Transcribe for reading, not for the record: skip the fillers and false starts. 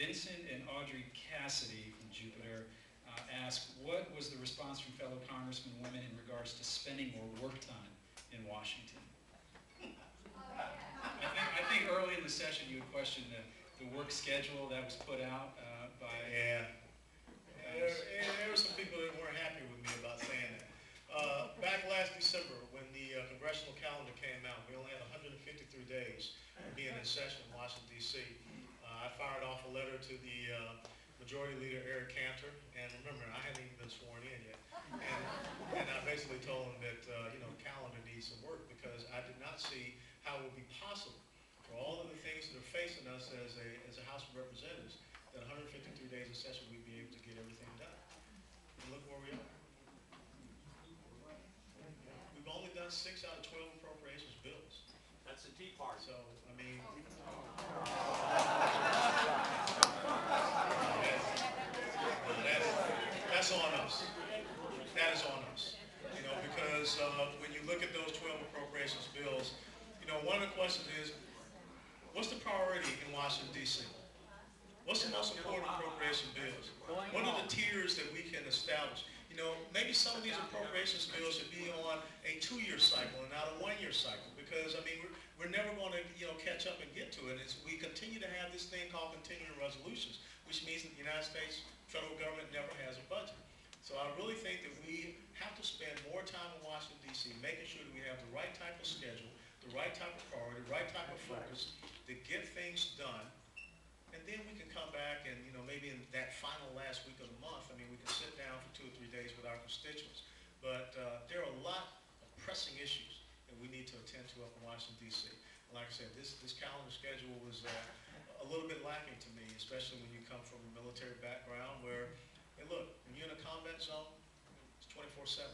Vincent and Audrey Cassidy from Jupiter ask, what was the response from fellow congressmen women in regards to spending more work time in Washington? I think early in the session you had questioned the work schedule that was put out by... Yeah. There were some people that weren't happy with me about saying that. Back last December, when the Congressional calendar came out, we only had 153 days of being in session in Washington, D.C. I fired off a letter to the Majority Leader Eric Cantor, and remember, I hadn't even been sworn in yet. And I basically told him that the calendar needs some work because I did not see how it would be possible for all of the things that are facing us as a House of Representatives that 153 days of session we'd be able to get everything done. And look where we are. We've only done 6 out of 12 appropriations bills. That's the Tea Party. So, I mean, that's on us. That is on us. Because when you look at those 12 appropriations bills, one of the questions is, what's the priority in Washington, D.C.? What's the most important appropriation bills? What are the tiers that we can establish? Maybe some of these appropriations bills should be on a 2-year cycle and not a 1-year cycle, because I mean we're never going to catch up and get to it. We continue to have this thing called continuing resolutions, which means that the United States federal government never has a budget. So I really think that we have to spend more time in Washington, D.C., making sure that we have the right type of schedule, the right type of priority, the right type of focus to get things done. And then we can come back and, maybe in that final last week of the month, I mean, we can sit down for 2 or 3 days with our constituents. But there are a lot of pressing issues that we need to attend to up in Washington, D.C. And like I said, this calendar schedule was a little bit lacking to me, especially when you come from a military background where, hey, look, when you're in a combat zone, it's 24/7.